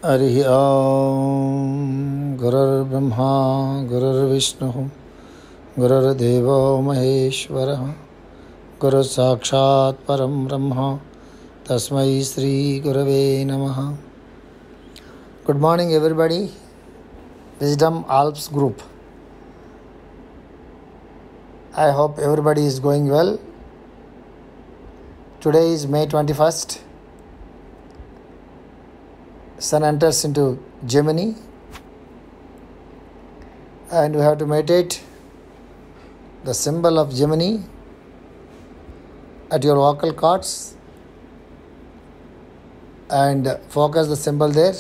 हरिः ॐ गुरुर्ब्रह्मा गुरुर्विष्णुः गुरुर्देवो महेश्वरः गुरुसाक्षात् परं ब्रह्म तस्मै श्रीगुरवे नमः. Good morning everybody. Wisdom Alps group. I hope everybody is going well. Today is May 21st. Sun enters into Gemini and we have to meditate the symbol of Gemini at your vocal cords and focus the symbol there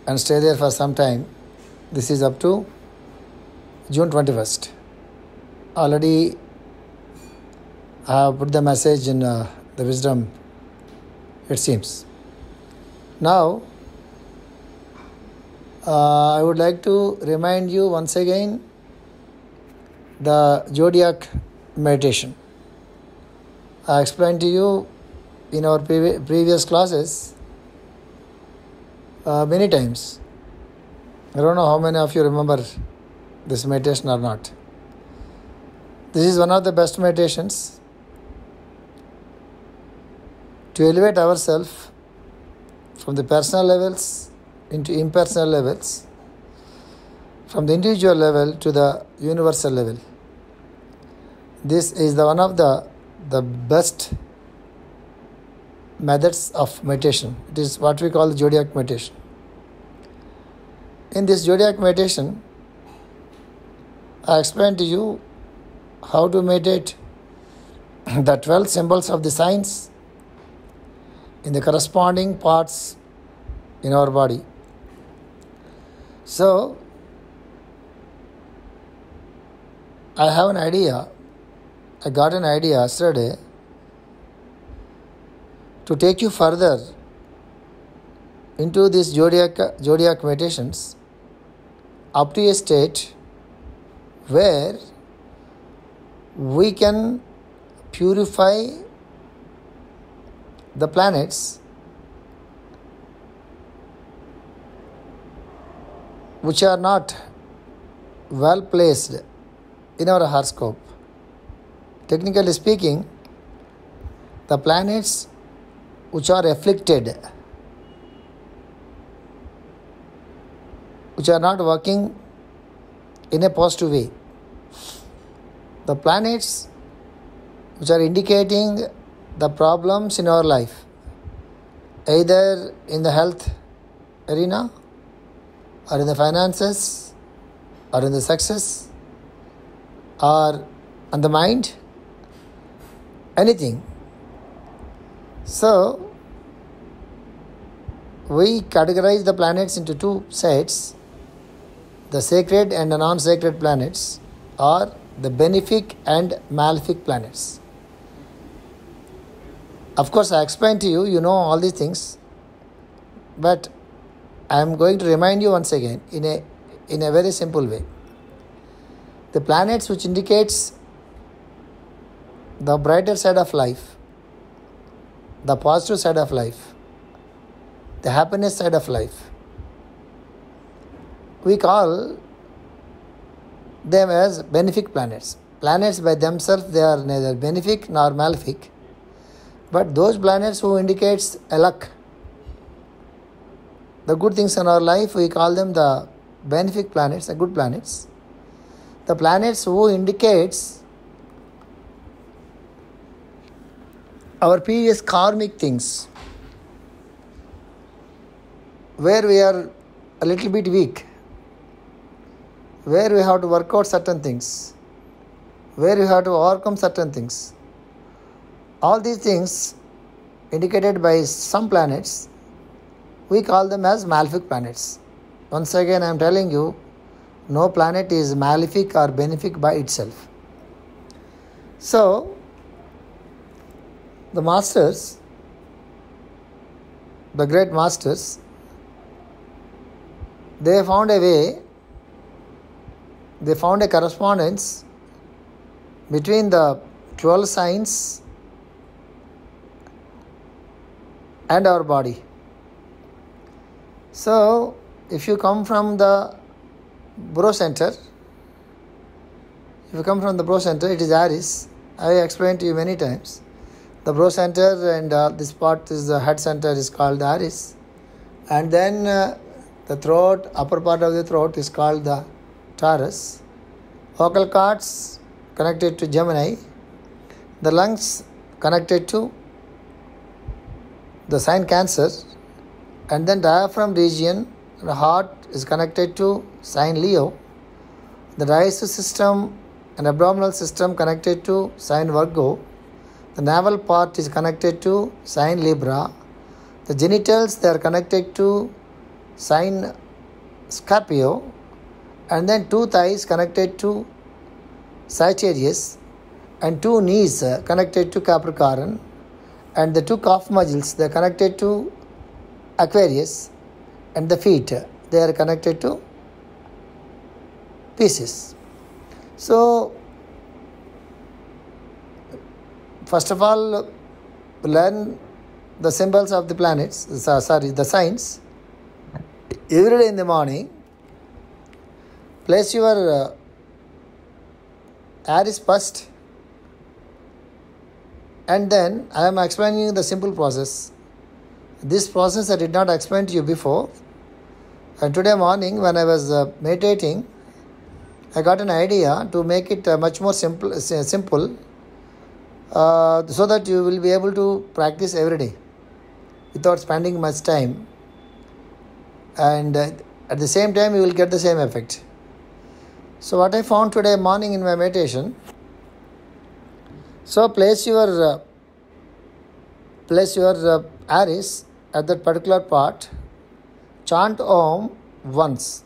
and stay there for some time. This is up to June 21st. Already I have put the message in the wisdom, it seems. Now, I would like to remind you once again the zodiac meditation. I explained to you in our previous classes many times. I don't know how many of you remember this meditation or not. This is one of the best meditations to elevate ourselves from the personal levels into impersonal levels, from the individual level to the universal level. This is one of the best methods of meditation. It is what we call the zodiac meditation. In this zodiac meditation, I explained to you how to meditate the 12 symbols of the signs in the corresponding parts in our body. So, I have an idea. I got an idea yesterday to take you further into these zodiac meditations up to a state where we can purify the planets which are not well placed in our horoscope. Technically speaking, the planets which are afflicted, which are not working in a positive way, the planets which are indicating the problems in our life, either in the health arena or in the finances or in the success or on the mind, anything. So, we categorize the planets into two sets, the sacred and the non-sacred planets, or the benefic and malefic planets. Of course, I explained to you, you know all these things, but I am going to remind you once again in a very simple way. The planets which indicates the brighter side of life, the positive side of life, the happiness side of life, we call them as benefic planets. Planets by themselves, they are neither benefic nor malefic. But those planets who indicates a luck, the good things in our life, we call them the benefic planets, the good planets. The planets who indicates our previous karmic things, where we are a little bit weak, where we have to work out certain things, where we have to overcome certain things. All these things indicated by some planets, we call them as malefic planets. Once again I am telling you, no planet is malefic or benefic by itself. So, the masters, the great masters, they found a way, they found a correspondence between the 12 signs and our body. So, if you come from the Center, it is Aries. I explained to you many times. The Bro Center and this part is the head center is called Aries. And then the throat, upper part of the throat is called the Taurus. Vocal cords connected to Gemini. The lungs connected to the sign Cancer. And then diaphragm region, the heart is connected to sign Leo. The digestive system and abdominal system connected to sign Virgo. The navel part is connected to sign Libra. The genitals, they are connected to sign Scorpio. And then 2 thighs connected to Sagittarius. And 2 knees connected to Capricorn. And the 2 calf muscles, they are connected to Aquarius. And the feet, they are connected to Pisces. So, first of all, learn the symbols of the planets, the signs. Every day in the morning, place your Aries first, and then I am explaining you the simple process. This process I did not explain to you before. And today morning when I was meditating, I got an idea to make it much more simple so that you will be able to practice every day without spending much time, and at the same time you will get the same effect. So what I found today morning in my meditation, so place your Aries at that particular part, chant Om once,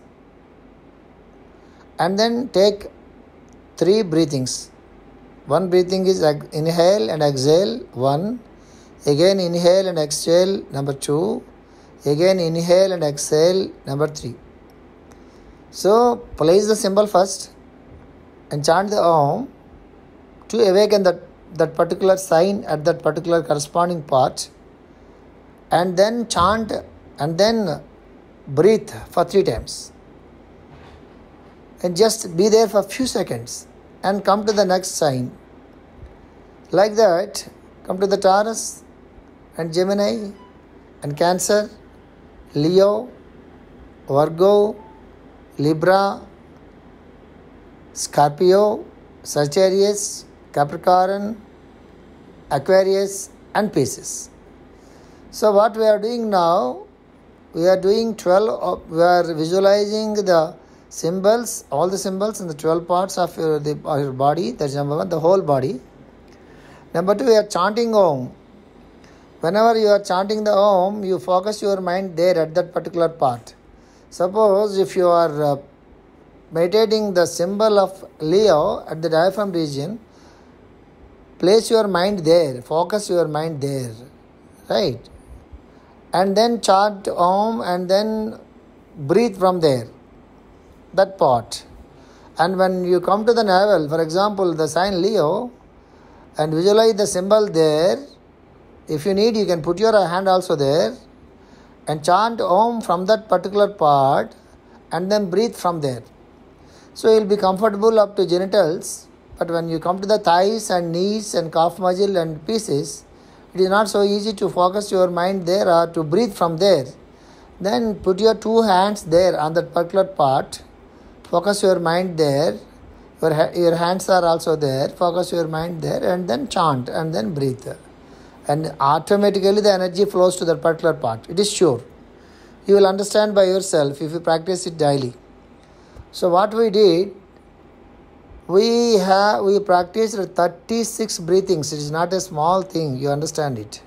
and then take 3 breathings. One breathing is inhale and exhale, 1. Again inhale and exhale, number 2. Again inhale and exhale, number 3. So place the symbol first and chant the Om to awaken that particular sign at that particular corresponding part, and then chant and then breathe for 3 times. And just be there for a few seconds and come to the next sign. Like that, come to the Taurus and Gemini and Cancer, Leo, Virgo, Libra, Scorpio, Sagittarius, Capricorn, Aquarius and Pisces. So what we are doing now, we are doing 12, we are visualizing the symbols, all the symbols in the 12 parts of your body. That's number 1, the whole body. Number 2, we are chanting Om. Whenever you are chanting the Om, you focus your mind there at that particular part. Suppose if you are meditating the symbol of Leo at the diaphragm region, place your mind there, focus your mind there, right? And then chant Om and then breathe from there, that part. And when you come to the navel, for example, the sign Leo, and visualize the symbol there, if you need, you can put your hand also there and chant Om from that particular part and then breathe from there. So you will be comfortable up to genitals, but when you come to the thighs and knees and calf muscle and pieces, it is not so easy to focus your mind there or to breathe from there. Then put your 2 hands there on that particular part, focus your mind there, your hands are also there, focus your mind there, and then chant and then breathe. And automatically the energy flows to that particular part. It is sure. You will understand by yourself if you practice it daily. So what we did, we practiced 36 breathings. It is not a small thing, you understand it.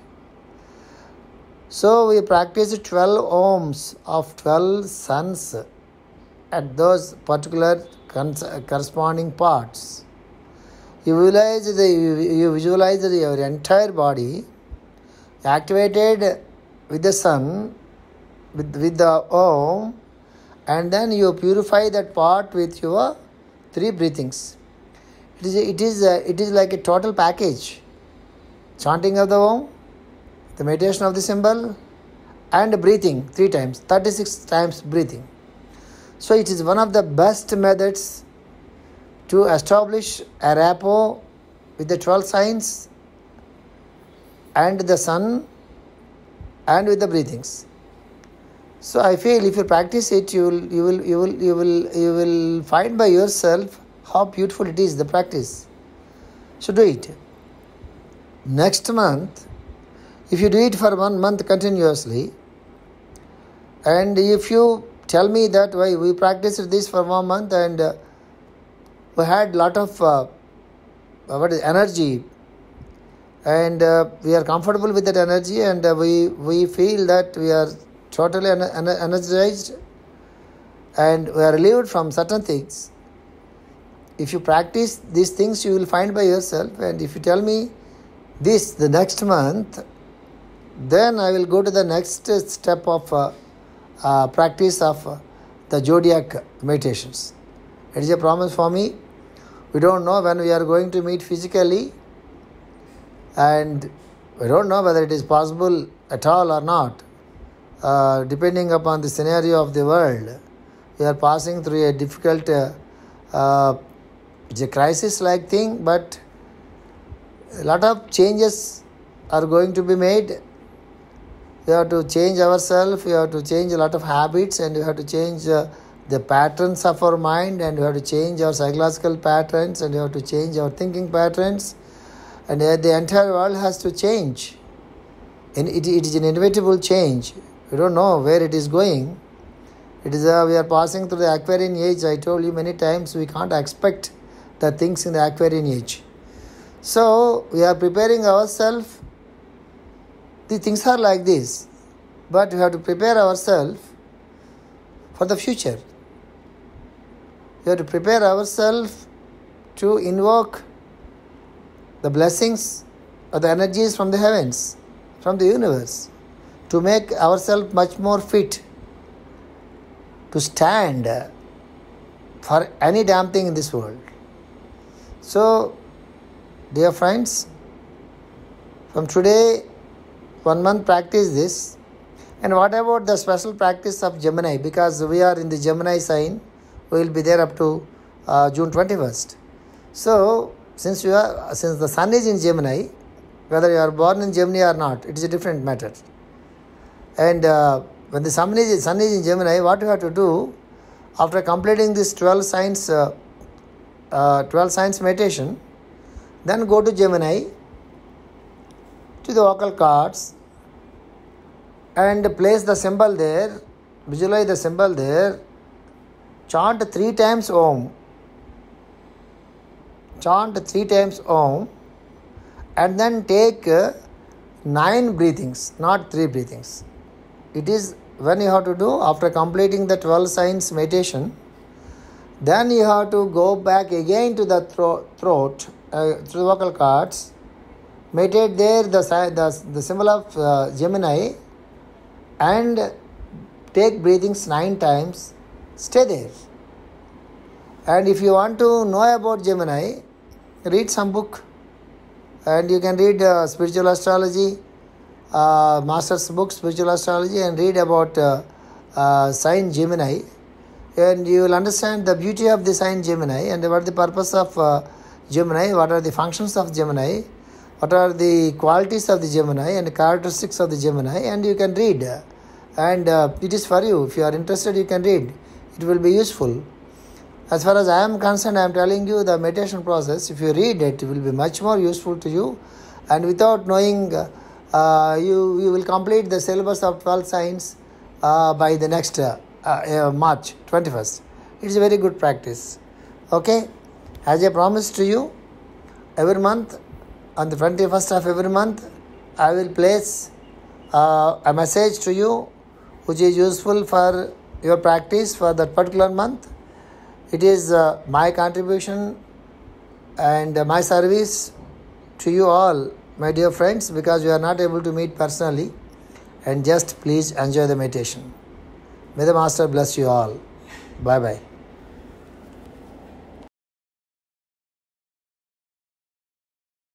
So we practiced 12 Oms of 12 suns at those particular corresponding parts. You visualize your entire body activated with the sun, with the Om, and then you purify that part with your 3 breathings. It is like a total package. Chanting of the Om, the meditation of the symbol, and breathing 3 times, 36 times breathing. So it is one of the best methods to establish a rapport with the 12 signs and the sun and with the breathings. So I feel if you practice it, you will find by yourself how beautiful it is, the practice. So do it. Next month, if you do it for 1 month continuously, and if you tell me that why we practiced this for 1 month and we had lot of energy, and we are comfortable with that energy, and we feel that we are totally energized and we are relieved from certain things. If you practice these things, you will find by yourself. And if you tell me this the next month, then I will go to the next step of practice of the zodiac meditations. It is a promise for me. We don't know when we are going to meet physically, and we don't know whether it is possible at all or not. Depending upon the scenario of the world, we are passing through a difficult, it's a crisis-like thing, but a lot of changes are going to be made. We have to change ourselves, we have to change a lot of habits, and we have to change the patterns of our mind, and we have to change our psychological patterns, and we have to change our thinking patterns, and the entire world has to change. And it is an inevitable change. We don't know where it is going. It is we are passing through the Aquarian age. I told you many times we can't expect the things in the Aquarian age. So we are preparing ourselves. The things are like this, but we have to prepare ourselves for the future. We have to prepare ourselves to invoke the blessings or the energies from the heavens, from the universe, to make ourselves much more fit to stand for any damn thing in this world. So, dear friends, from today, 1 month practice this. And what about the special practice of Gemini? Because we are in the Gemini sign, we will be there up to June 21st. So, since the sun is in Gemini, whether you are born in Gemini or not, it is a different matter. And when the sun is in Gemini, what you have to do after completing this 12 signs meditation, then go to Gemini, to the vocal cords, and place the symbol there, visualize the symbol there, chant 3 times Om. Chant 3 times Om, and then take 9 breathings, not 3 breathings. It is when you have to do after completing the 12 signs meditation, then you have to go back again to the throat, through the vocal cords, meditate there the symbol of Gemini, and take breathings 9 times, stay there. And if you want to know about Gemini, read some book, and you can read spiritual astrology, master's book, spiritual astrology, and read about sign Gemini, and you will understand the beauty of the sign Gemini, and what the purpose of Gemini, what are the functions of Gemini, what are the qualities of the Gemini and characteristics of the Gemini, and you can read. And it is for you. If you are interested, you can read. It will be useful. As far as I am concerned, I am telling you the meditation process. If you read it, it will be much more useful to you. And without knowing, you will complete the syllabus of 12 signs by the next March 21st. It is a very good practice. Okay? As I promised to you, every month, on the 21st of every month, I will place a message to you which is useful for your practice for that particular month. It is my contribution and my service to you all, my dear friends, because you are not able to meet personally, and just please enjoy the meditation. May the Master bless you all. Bye-bye.